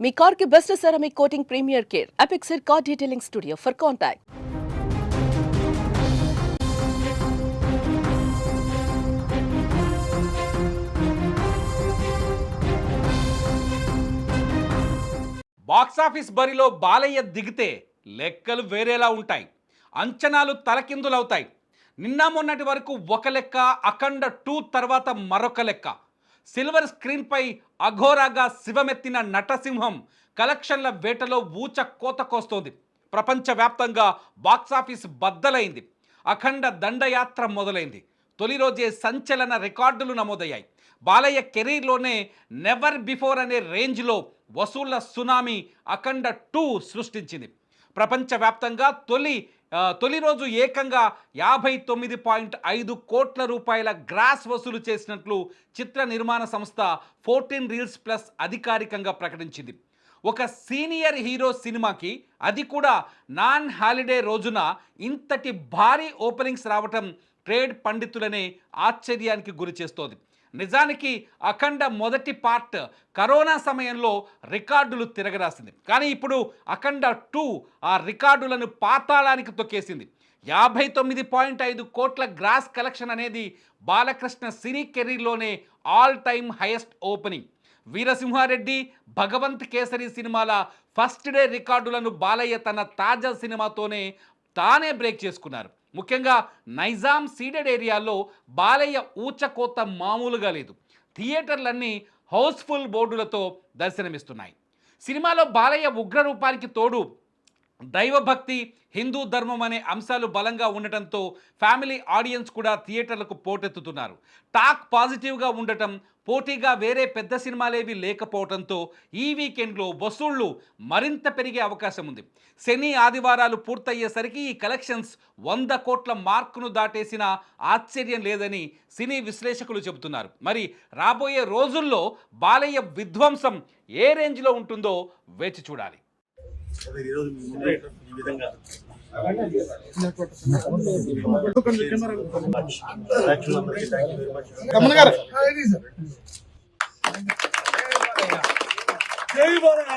మీ car కి best ceramic coating premier care apexer car detailing studio for contact. Box office బరిలో బాలయ్య దిగితే లెక్కలు వేరేలా ఉంటాయి, అంచనాలు తలకిందులవుతాయి. నిన్న మొన్నటి వరకు ఒక లెక్క, అఖండ 2 తర్వాత మరొక లెక్క. సిల్వర్ స్క్రీన్పై అఘోరాగా శివమెత్తిన నటసింహం కలెక్షన్ల వేటలో ఊచ కోత కోస్తోంది. ప్రపంచవ్యాప్తంగా బాక్సాఫీస్ బద్దలైంది. అఖండ దండయాత్ర మొదలైంది. తొలి రోజే సంచలన రికార్డులు నమోదయ్యాయి. బాలయ్య కెరీర్లోనే నెవర్ బిఫోర్ అనే రేంజ్లో వసూళ్ల సునామీ అఖండ 2 సృష్టించింది. ప్రపంచవ్యాప్తంగా తొలి రోజు ఏకంగా 59.5 కోట్ల రూపాయల గ్రాస్ వసూలు చేసినట్లు చిత్ర నిర్మాణ సంస్థ 14 రీల్స్ ప్లస్ అధికారికంగా ప్రకటించింది. ఒక సీనియర్ హీరో సినిమాకి, అది కూడా నాన్ హాలిడే రోజున ఇంతటి భారీ ఓపెనింగ్స్ రావటం ట్రేడ్ పండితులనే ఆశ్చర్యానికి గురి చేస్తోంది. నిజానికి అఖండ మొదటి పార్ట్ కరోనా సమయంలో రికార్డులు తిరగరాసింది. కానీ ఇప్పుడు అఖండ 2 ఆ రికార్డులను పాతాళానికి తొక్కేసింది. 59.5 కోట్ల గ్రాస్ కలెక్షన్ అనేది బాలకృష్ణ సినీ కెరీర్లోనే all time highest opening. Veera Simha Reddy, Bhagavanth Kesari సినిమాల ఫస్ట్ డే రికార్డులను బాలయ్య తన తాజా సినిమాతోనే తానే బ్రేక్ చేసుకున్నారు. ముఖ్యంగా నైజాం సీడెడ్ ఏరియాలో బాలయ్య ఊచకోత మామూలుగా లేదు. థియేటర్లన్నీ హౌస్ఫుల్ బోర్డులతో దర్శనమిస్తున్నాయి. సినిమాలో బాలయ్య ఉగ్రరూపానికి తోడు దైవభక్తి, హిందూ ధర్మం అనే అంశాలు బలంగా ఉండటంతో ఫ్యామిలీ ఆడియన్స్ కూడా థియేటర్లకు పోటెత్తుతున్నారు. టాక్ పాజిటివ్గా ఉండటం, పోటీగా వేరే పెద్ద సినిమాలేవి లేకపోవడంతో ఈ వీకెండ్లో వసూళ్లు మరింత పెరిగే అవకాశం ఉంది. శని ఆదివారాలు పూర్తయ్యేసరికి ఈ కలెక్షన్స్ 100 కోట్ల మార్కును దాటేసిన ఆశ్చర్యం లేదని సినీ విశ్లేషకులు చెబుతున్నారు. మరి రాబోయే రోజుల్లో బాలయ్య విధ్వంసం ఏ రేంజ్లో ఉంటుందో వేచి చూడాలి. జై బాలయ్య.